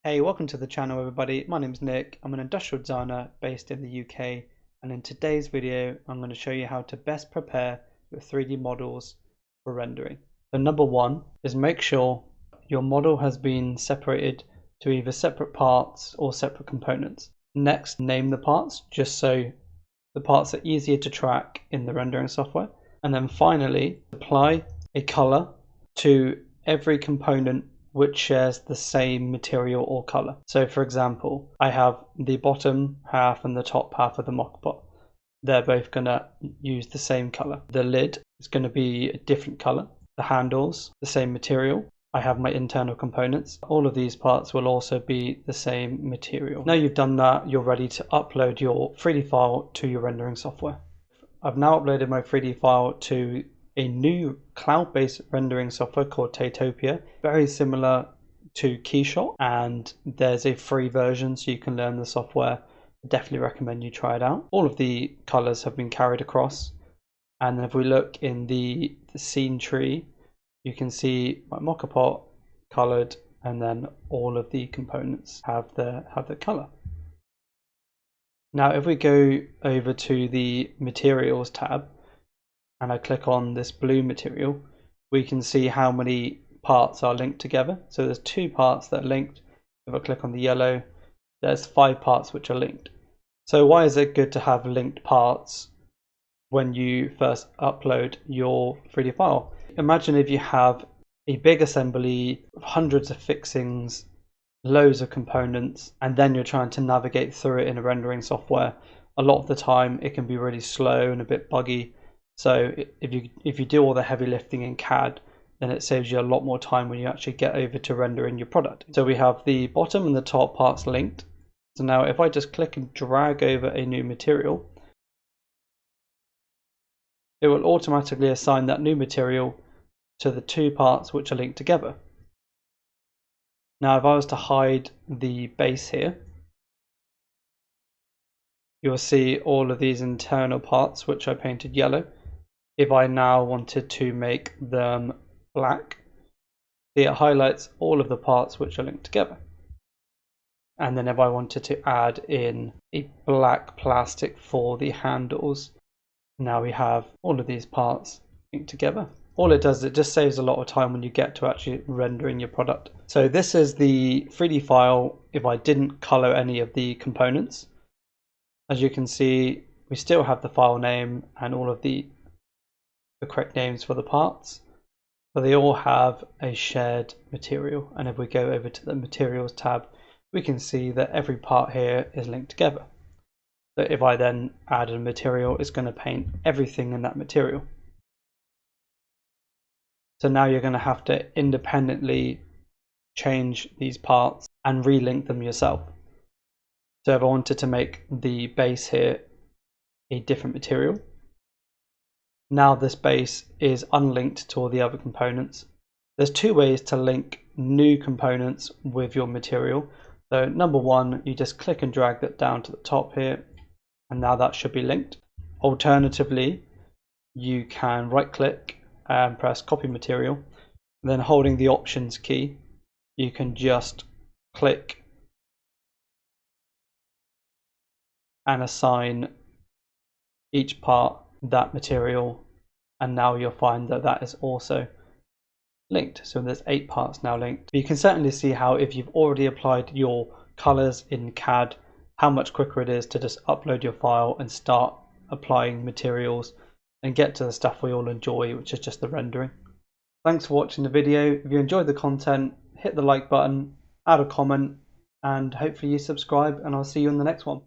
Hey, welcome to the channel everybody. My name is Nick. I'm an industrial designer based in the UK, and in today's video I'm going to show you how to best prepare your 3D models for rendering. So number one is make sure your model has been separated to either separate parts or separate components. Next, name the parts just so the parts are easier to track in the rendering software. And then finally, apply a color to every component which shares the same material or color. So for example, I have the bottom half and the top half of the mock pot. They're both going to use the same color. The lid is going to be a different color. The handles, the same material. I have my internal components. All of these parts will also be the same material. Now you've done that, you're ready to upload your 3D file to your rendering software. I've now uploaded my 3D file to a new cloud-based rendering software called Tatopia, very similar to Keyshot, and there's a free version so you can learn the software. I definitely recommend you try it out. All of the colors have been carried across, and if we look in the scene tree, you can see my mock pot colored, and then all of the components have the color. Now if we go over to the materials tab and I click on this blue material, we can see how many parts are linked together. So there's 2 parts that are linked. If I click on the yellow, there's 5 parts which are linked. So why is it good to have linked parts when you first upload your 3D file? Imagine if you have a big assembly, hundreds of fixings, loads of components, and then you're trying to navigate through it in a rendering software. A lot of the time it can be really slow and a bit buggy. So if you do all the heavy lifting in CAD, then it saves you a lot more time when you actually get over to rendering your product. So we have the bottom and the top parts linked. So now if I just click and drag over a new material, it will automatically assign that new material to the 2 parts which are linked together. Now if I was to hide the base here, you'll see all of these internal parts which I painted yellow. If I now wanted to make them black, it highlights all of the parts which are linked together. And then if I wanted to add in a black plastic for the handles, now we have all of these parts linked together. All it does, it just saves a lot of time when you get to actually rendering your product. So this is the 3D file if I didn't color any of the components. As you can see, we still have the file name and all of the correct names for the parts, but they all have a shared material. And if we go over to the materials tab, we can see that every part here is linked together. So if I then add a material, it's going to paint everything in that material. So now you're going to have to independently change these parts and relink them yourself. So if I wanted to make the base here a different material, now this base is unlinked to all the other components. There's 2 ways to link new components with your material. So number one, you just click and drag that down to the top here, and now that should be linked. Alternatively, you can right click and press copy material, and then holding the options key, you can just click and assign each part that material, and now you'll find that that is also linked. So there's 8 parts now linked. You can certainly see how if you've already applied your colors in CAD, how much quicker it is to just upload your file and start applying materials and get to the stuff we all enjoy, which is just the rendering. Thanks for watching the video. If you enjoyed the content, hit the like button, add a comment, and hopefully you subscribe, and I'll see you in the next one.